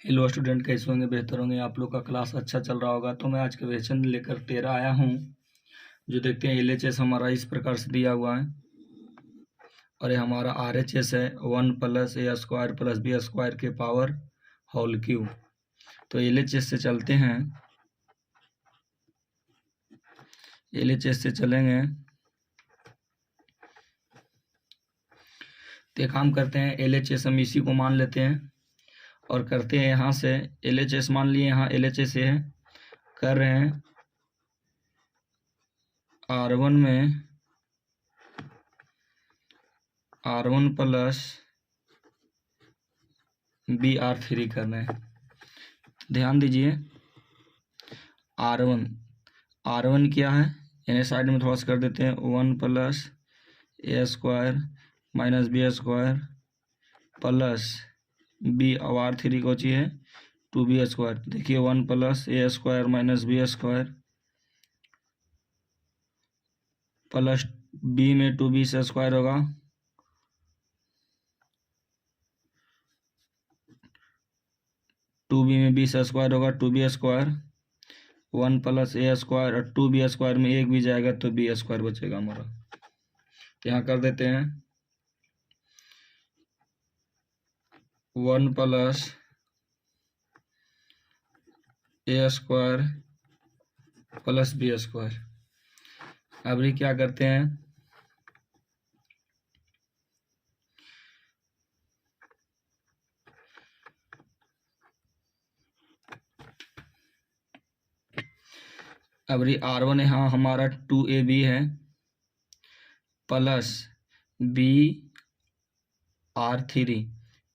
Hello student, कैसे होंगे? बेहतर होंगे। आप लोग का क्लास अच्छा चल रहा होगा। तो मैं आज के क्वेश्चन लेकर 13 आया हूँ। जो देखते हैं LHS हमारा इस प्रकार से दिया हुआ है और ये हमारा RHS है 1 + a² + b² के पावर होल क्यूब। तो LHS से चलते हैं। LHS से चलेंगे तो एक काम करते हैं, LHS हम इसी को मान लेते हैं और करते हैं यहाँ से LHS मान लिए। यहाँ LHS है, कर रहे हैं R1 में R1 + BR3 कर रहे हैं। ध्यान दीजिए, R1 क्या है, यानी साइड में थोड़ा सा कर देते हैं। 1 + a² - b² प्लस b और R3 को चाहिए 2b²। देखिए 1 + a² - b² प्लस b में 2b² होगा, 2b में b² होगा 2b²। 1 + a² और 2b² में एक भी जाएगा तो b² बचेगा हमारा। यहाँ कर देते हैं 1 + a² + b²। अभी क्या करते हैं, अभी R1 यहाँ हमारा 2ab है प्लस BR3।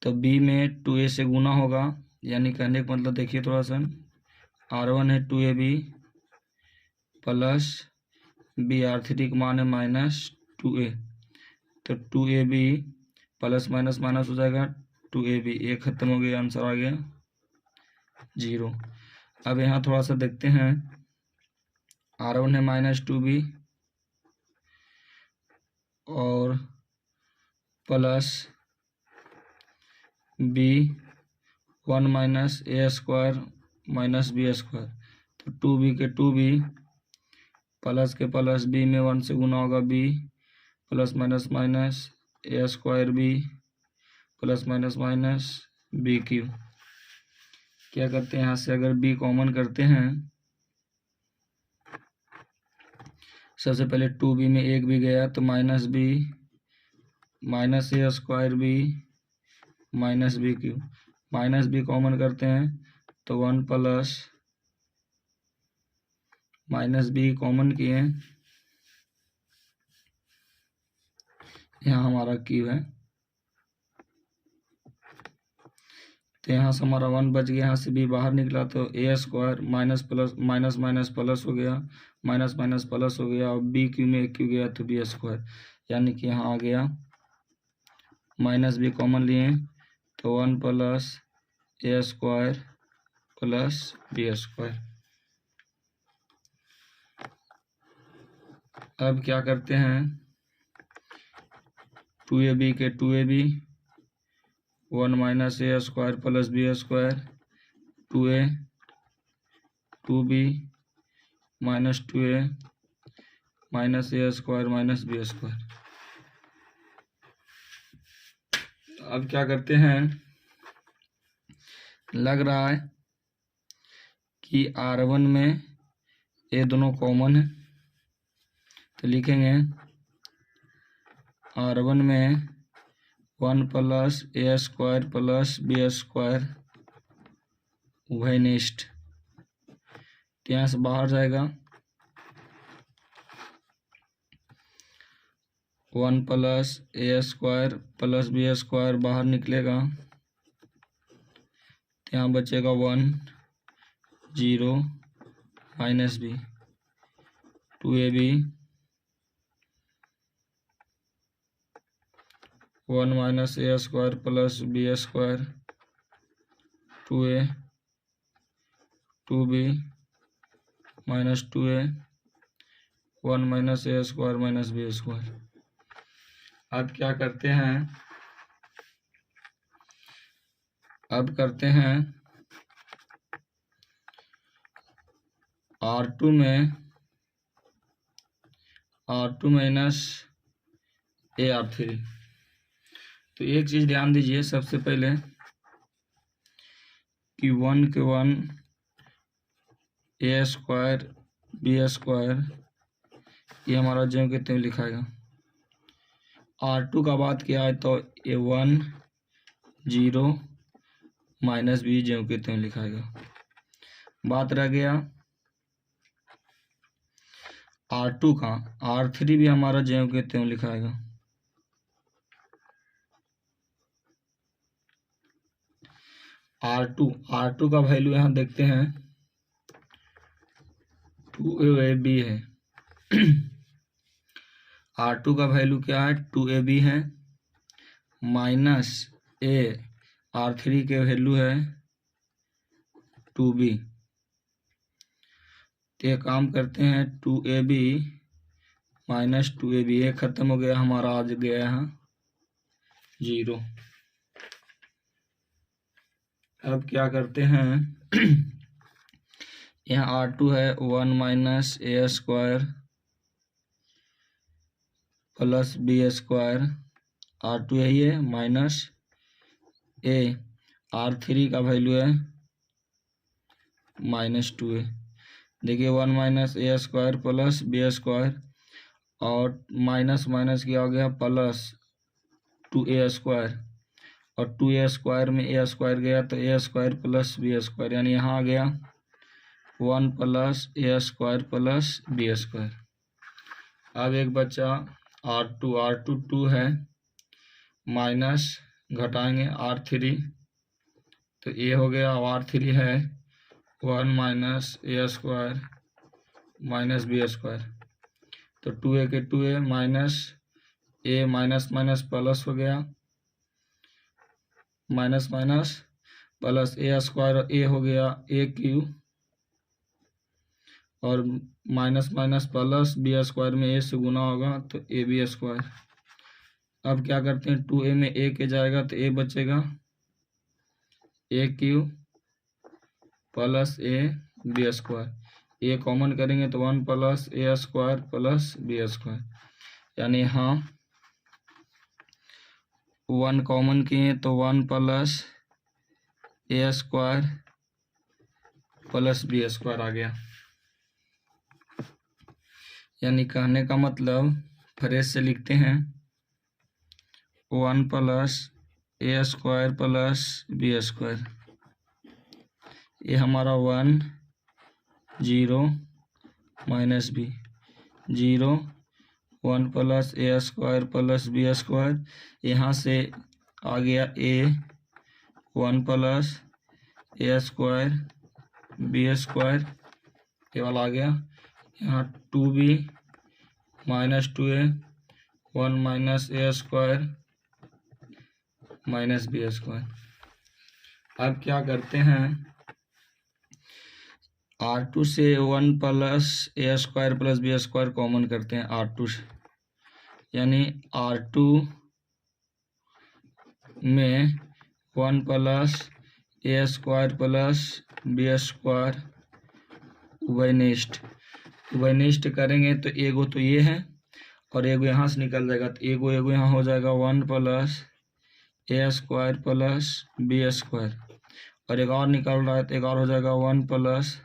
तो B में 2a से गुना होगा, यानी कहने का मतलब देखिए थोड़ा सा, R1 है 2ab प्लस BR3 का मान है -2a। तो 2ab प्लस माइनस माइनस हो जाएगा 2ab, ये खत्म हो गया, आंसर आ गया 0। अब यहाँ थोड़ा सा देखते हैं, R1 है -2b और प्लस b 1 - a² - b²। तो 2b के 2b प्लस के प्लस b में 1 से गुना होगा b plus minus minus a² b plus minus minus b³ क्या करते हैं, यहाँ से अगर b कॉमन करते हैं, सबसे पहले 2b में एक भी गया तो -b -a² b -b³ -b common करते हैं तो 1 प्लस -b कॉमन किए, यहाँ हमारा क्यूब है। तो यहाँ से हमारा 1 बच गया, यहाँ से b बाहर निकला तो a² minus plus minus minus plus हो गया, माइनस माइनस प्लस हो गया और b³ में एक क्यू गया तो b², यानी कि यहाँ आ गया -b कॉमन लिए तो 1 + a² + b²। अब क्या करते हैं, 2ab के 2ab 1 - a² + b², 2a 2b -2a -a² - b²। अब क्या करते हैं, लग रहा है कि R1 में ये दोनों कॉमन है, तो लिखेंगे R1 में 1 + a² + b² उभयनिष्ठ। यहाँ से बाहर जाएगा 1 + a² + b² बाहर निकलेगा, यहाँ बचेगा 1 0 -b 2ab 1 - a² + b² 2a 2b -2a 1 - a² - b²। अब क्या करते हैं, अब करते हैं R2 में R2 माइनस AR3। तो एक चीज़ ध्यान दीजिए सबसे पहले कि 1 के 1 A स्क्वायर B स्क्वायर ये हमारा ज्यों के त्यों लिखाएगा। R2 का बात किया है तो A1 0 माइनस बी ज्यों के त्यों लिखाएगा। बात रह गया R2 का, R3 भी हमारा ज्यों के त्यों लिखाएगा। R2 का वैल्यू यहाँ देखते हैं 2AB है। R2 का वैल्यू क्या है 2AB है, माइनस A R3 के वैल्यू है 2B। तो ये काम करते हैं 2AB माइनस 2AB, ये खत्म हो गया हमारा, आज गया यहाँ 0। अब क्या करते हैं यहाँ R2 है 1 minus A square plus B square, R2 यही है, माइनस A R3 का वैल्यू है -2A। देखिए 1 minus A square plus B square और माइनस माइनस क्या हो गया प्लस 2A स्क्वायर, और 2A स्क्वायर में A स्क्वायर गया तो A square plus B square, यानी यहाँ आ गया 1 plus A square plus B square. अब एक बच्चा R2 2 है, माइनस घटाएंगे R3 तो A हो गया, R3 है 1 minus A square minus B square, तो 2A के 2A minus A minus minus plus हो गया, minus minus plus A square A हो गया AQ, और minus minus plus B square में A से गुना होगा तो AB स्क्वायर। अब क्या करते हैं 2A में A के जाएगा तो A बचेगा AQ plus AB square, A common करेंगे तो 1 plus A square plus B square, यानी यहाँ 1 कॉमन किए तो 1 plus A square plus B square आ गया। यानी कहने का मतलब फ्रेश से लिखते हैं 1 plus A square plus B square, ये हमारा 1 0 minus B 0 1 plus A square plus B square, यहाँ से आ गया A 1 plus A square B square, ये वाला आ गया। यहाँ 2B minus 2A 1 minus A square minus B square. अब क्या करते हैं R2 से 1 plus A square plus B square common करते हैं R2 से, यानी R2 में 1 plus A square plus B square उभयनिष्ठ करेंगे तो एगो तो ये है और एगो यहाँ से निकल जाएगा, तो एगो यहाँ हो जाएगा 1 plus A square plus B square, और एक और निकल रहा है तो एक और हो जाएगा 1 plus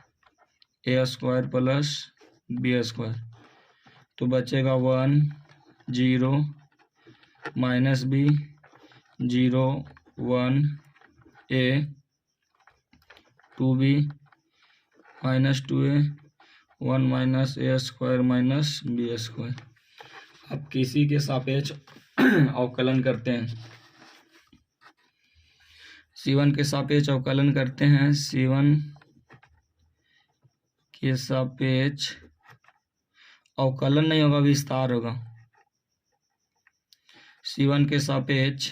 A square plus B square. तो बचेगा 1 0 minus B 0 1 A 2B minus 2A 1 minus A square minus B square. अब किसी के सापेक्ष अवकलन करते हैं, C1 के सापेक्ष अवकलन करते हैं। C1 के सापेक्ष अवकलन नहीं होगा, विस्तार होगा। C1 के सापेक्ष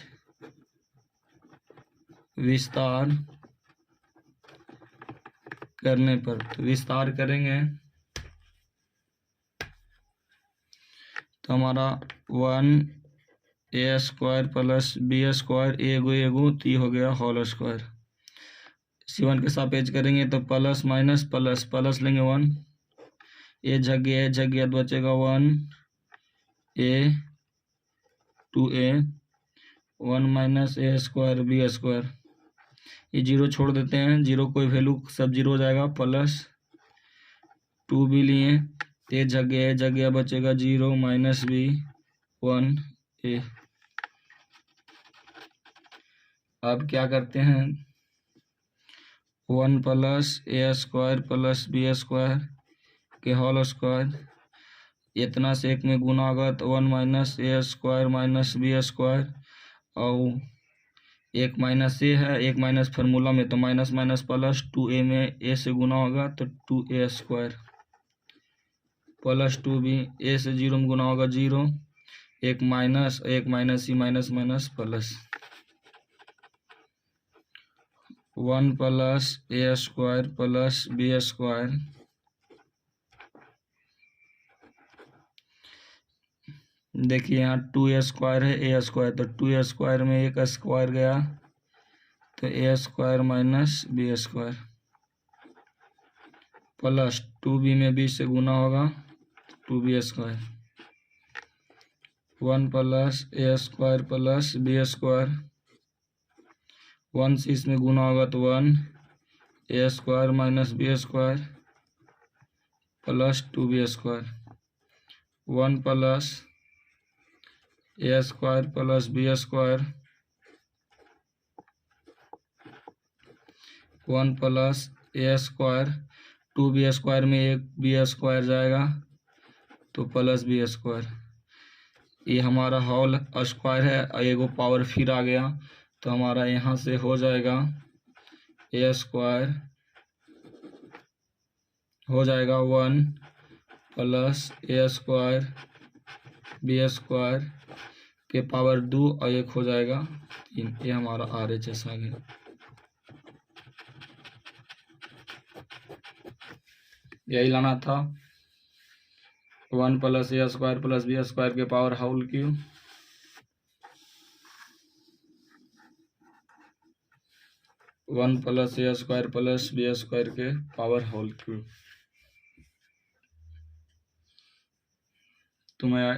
विस्तार करने पर, तो विस्तार करेंगे तो हमारा 1 A square plus B square एगो तो ये हो गया होल स्क्वायर। C1 के सापेक्ष करेंगे तो प्लस माइनस प्लस लेंगे 1 ए जगह तो बचेगा 1a 2a 1 माइनस ए स्क्वायर बी स्क्वायर। ये जीरो छोड़ देते हैं, जीरो कोई वैल्यू सब जीरो हो जाएगा, प्लस 2b लिए, ए जगह बचेगा 0 माइनस b 1a। अब क्या करते हैं, 1 plus A square plus B square के होल स्क्वायर, इतना से एक में गुना होगा तो 1 माइनस ए स्क्वायर माइनस बी स्क्वायर, और एक माइनस ए है, एक माइनस फार्मूला में, तो माइनस माइनस प्लस 2a में ए से गुना होगा तो 2a स्क्वायर प्लस 2b, ए से 0 में गुना होगा 0, एक minus he minus minus plus 1 plus A square plus B square, देखिए यहाँ 2a स्क्वायर है, ए स्क्वायर, तो 2a स्क्वायर में एक स्क्वायर गया तो A square minus B square plus 2b में b से गुना होगा 2b square, 1 plus A square plus B square, 1 से इसमें गुना होगा तो 1 A square minus B square plus 2b square, 1 plus A square plus B square, 1 plus A square, 2b square में एक बी स्क्वायर जाएगा तो प्लस बी स्क्वायर। ये हमारा होल स्क्वायर है, एगो पावर फिर आ गया तो हमारा यहाँ से हो जाएगा ए स्क्वायर हो जाएगा 1 plus A square B square के पावर 2 और एक हो जाएगा 3। ये हमारा RHS आ गया। यही लाना था, 1 plus A square plus B square के power whole cube, 1 plus A square plus B square के पावर होल क्यूब। तुम्हें